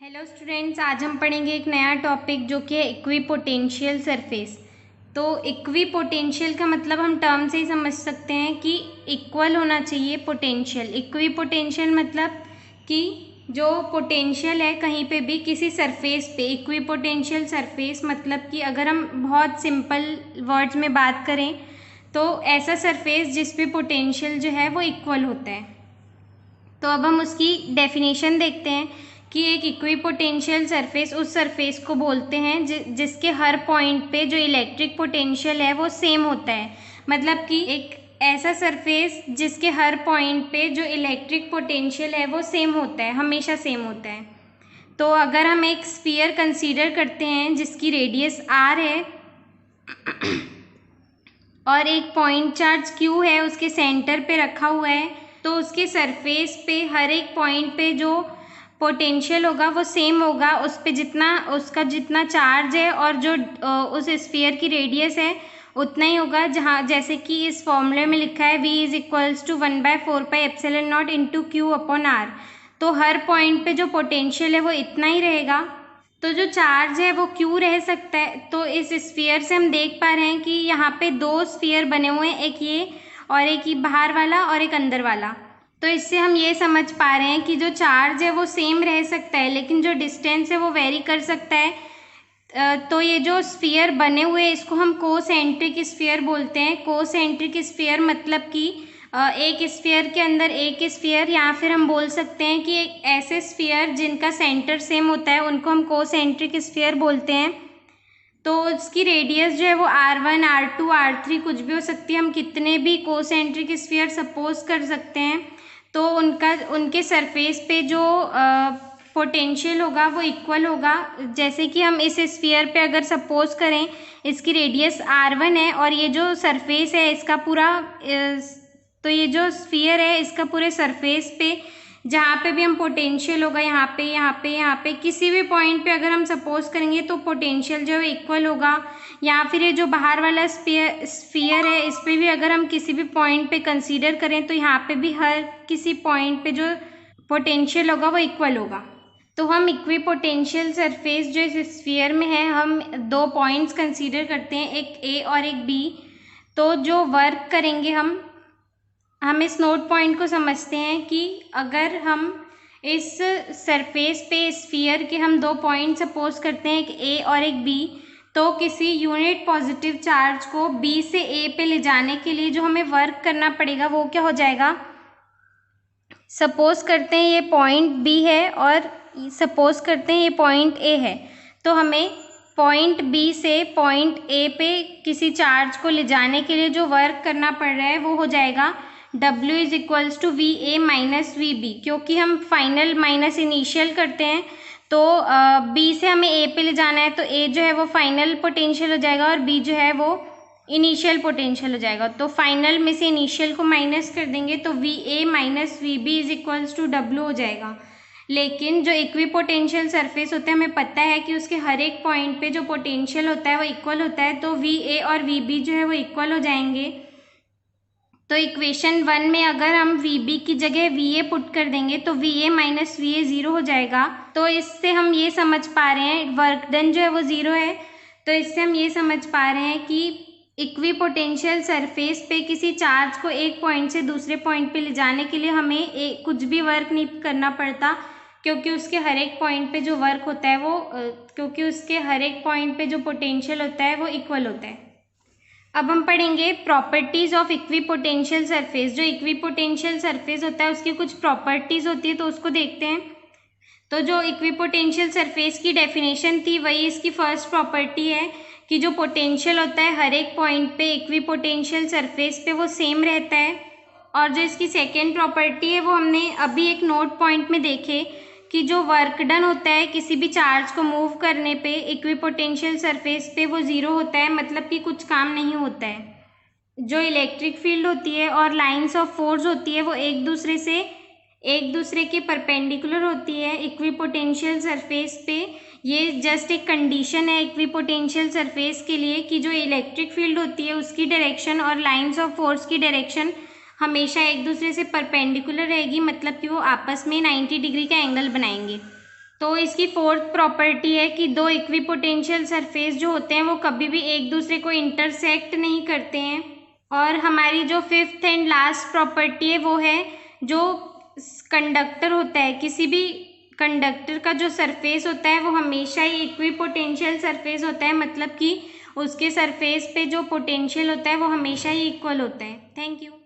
Hello students, आज हम पढ़ेंगे एक नया टॉपिक जो कि है इक्विपोटेंशियल सरफेस। तो इक्विपोटेंशियल का मतलब हम टर्म से ही समझ सकते हैं कि इक्वल होना चाहिए पोटेंशियल। इक्विपोटेंशियल मतलब कि जो पोटेंशियल है कहीं पे भी किसी सरफेस पे, इक्विपोटेंशियल सरफेस मतलब कि अगर हम बहुत सिंपल वर्ड्स में बात करें तो ऐसा सरफेस जिस पे पोटेंशियल जो है वो इक्वल होता है। तो अब हम उसकी डेफिनेशन देखते हैं कि एक इक्विपोटेंशियल सरफेस उस सरफेस को बोलते हैं जिसके हर पॉइंट पे जो इलेक्ट्रिक पोटेंशियल है वो सेम होता है। मतलब कि एक ऐसा सरफेस जिसके हर पॉइंट पे जो इलेक्ट्रिक पोटेंशियल है वो सेम होता है, हमेशा सेम होता है। तो अगर हम एक स्फीयर कंसीडर करते हैं जिसकी रेडियस r है और एक पॉइंट चार्ज q है उसके सेंटर पे रखा हुआ है, तो उसके सरफेस पे हर एक पॉइंट पे जो पोटेंशियल होगा वो सेम होगा। उस पे उसका जितना चार्ज है और जो उस स्फीयर की रेडियस है उतना ही होगा। जहाँ जैसे कि इस फॉर्मूले में लिखा है v is equals to 1/4πε0 into Q upon R. तो हर पॉइंट पे जो पोटेंशियल है वो इतना ही रहेगा, तो जो चार्ज है वो क्यू रह सकता है। तो इस स्फीयर से हम देख पा रहे हैं कि यहाँ पे दो स्फीयर बने हुए हैं, एक ये और एक ये बाहर वाला और एक अंदर वाला। तो इससे हम ये समझ पा रहे हैं कि जो चार्ज है वो सेम रह सकता है लेकिन जो डिस्टेंस है वो वेरी कर सकता है। तो ये जो स्फीयर बने हुए हैं इसको हम कोसेंट्रिक स्फीयर बोलते हैं। कोसेंट्रिक स्फीयर मतलब कि एक स्फीयर के अंदर एक स्फीयर, या फिर हम बोल सकते हैं कि एक ऐसे स्फीयर जिनका सेंटर सेम होता है उनको हम कोसेंट्रिक स्फीयर बोलते हैं। तो उसकी रेडियस जो है वो r1, r2, r3 कुछ भी हो सकती है। हम कितने भी कोसेंट्रिक स्फीयर सपोज कर सकते हैं, तो उनके सरफेस पे जो पोटेंशियल होगा वो इक्वल होगा। जैसे कि हम इस स्फीयर पे अगर सपोज करें इसकी रेडियस r1 है और ये जो सरफेस है इसका पूरा तो ये जो स्फीयर है इसका पूरे सरफेस पे जहाँ पे भी हम पोटेंशियल होगा, यहाँ पे किसी भी पॉइंट पे अगर हम सपोज करेंगे तो पोटेंशियल जो है इक्वल होगा। या फिर ये जो बाहर वाला स्फीयर है इस पे भी अगर हम किसी भी पॉइंट पे कंसीडर करें तो यहाँ पे भी हर किसी पॉइंट पे जो पोटेंशियल होगा वो इक्वल होगा। तो हम इक्विपोटेंशियल सरफेस जो इस स्फीयर में है हम दो पॉइंट्स कंसीडर करते हैं, एक ए और एक बी। तो जो वर्क करेंगे हम इस नोट पॉइंट को समझते हैं कि अगर हम इस सरफेस पे स्फीयर के हम दो पॉइंट सपोज करते हैं, एक ए और एक बी, तो किसी यूनिट पॉजिटिव चार्ज को बी से ए पे ले जाने के लिए जो हमें वर्क करना पड़ेगा वो क्या हो जाएगा। सपोज करते हैं ये पॉइंट बी है और सपोज करते हैं ये पॉइंट ए है, तो हमें पॉइंट बी से पॉइंट ए पे किसी चार्ज को ले जाने के लिए जो वर्क करना पड़ रहा है वो हो जाएगा W is equals to V A minus V B. क्योंकि हम फाइनल माइनस इनिशियल करते हैं तो B से हमें A पे ले जाना है, तो A जो है वो फाइनल पोटेंशियल हो जाएगा और B जो है वो इनिशियल पोटेंशियल हो जाएगा। तो फाइनल में से इनिशियल को माइनस कर देंगे तो V A minus V B is equals to W हो जाएगा। लेकिन जो इक्विपोटेंशियल सरफेस होता है हमें पता है कि उसके हर एक पॉइंट पे जो पोटेंशियल होता है वो इक्वल होता है, तो वी ए और वी बी जो है वो इक्वल हो जाएंगे। तो इक्वेशन 1 में अगर हम वी बी की जगह वी ए पुट कर देंगे तो V A minus V A 0 हो जाएगा। तो इससे हम ये समझ पा रहे हैं वर्क डन जो है वो 0 है। तो इससे हम ये समझ पा रहे हैं कि इक्विपोटेंशियल सरफेस पे किसी चार्ज को एक पॉइंट से दूसरे पॉइंट पे ले जाने के लिए हमें कुछ भी वर्क नहीं करना पड़ता, क्योंकि उसके हर एक पॉइंट पे जो वर्क होता है वो क्योंकि उसके हर एक पॉइंट पे जो पोटेंशियल होता है वो इक्वल होता है। अब हम पढ़ेंगे प्रॉपर्टीज ऑफ इक्विपोटेंशियल सरफेस। जो इक्विपोटेंशियल सरफेस होता है उसकी कुछ प्रॉपर्टीज होती है तो उसको देखते हैं। तो जो इक्विपोटेंशियल सरफेस की डेफिनेशन थी वही इसकी फर्स्ट प्रॉपर्टी है कि जो पोटेंशियल होता है हर एक पॉइंट पे इक्विपोटेंशियल सरफेस पे वो सेम रहता है। और जो इसकी सेकेंड प्रॉपर्टी है वो हमने अभी एक नोट पॉइंट में देखे कि जो वर्क डन होता है किसी भी चार्ज को मूव करने पे इक्विपोटेंशियल सरफेस पे वो 0 होता है, मतलब कि कुछ काम नहीं होता है। जो इलेक्ट्रिक फील्ड होती है और लाइंस ऑफ फोर्स होती है वो एक दूसरे के परपेंडिकुलर होती है इक्विपोटेंशियल सरफेस पे। ये जस्ट एक कंडीशन है इक्विपोटेंशियल सरफेस के लिए कि जो इलेक्ट्रिक फील्ड होती है उसकी डायरेक्शन और लाइंस ऑफ फोर्स की डायरेक्शन हमेशा एक दूसरे से परपेंडिकुलर रहेगी, मतलब कि वो आपस में 90 डिग्री का एंगल बनाएंगे। तो इसकी फोर्थ प्रॉपर्टी है कि दो इक्विपोटेंशियल सरफेस जो होते हैं वो कभी भी एक दूसरे को इंटरसेक्ट नहीं करते हैं। और हमारी जो फिफ्थ एंड लास्ट प्रॉपर्टी है वो है जो कंडक्टर होता है, किसी भी कंडक्टर का जो सरफेस होता है वो हमेशा ही इक्विपोटेंशियल सरफेस होता है, मतलब कि उसके सरफेस पे जो पोटेंशियल होता है वो हमेशा ही इक्वल होता है। Thank you.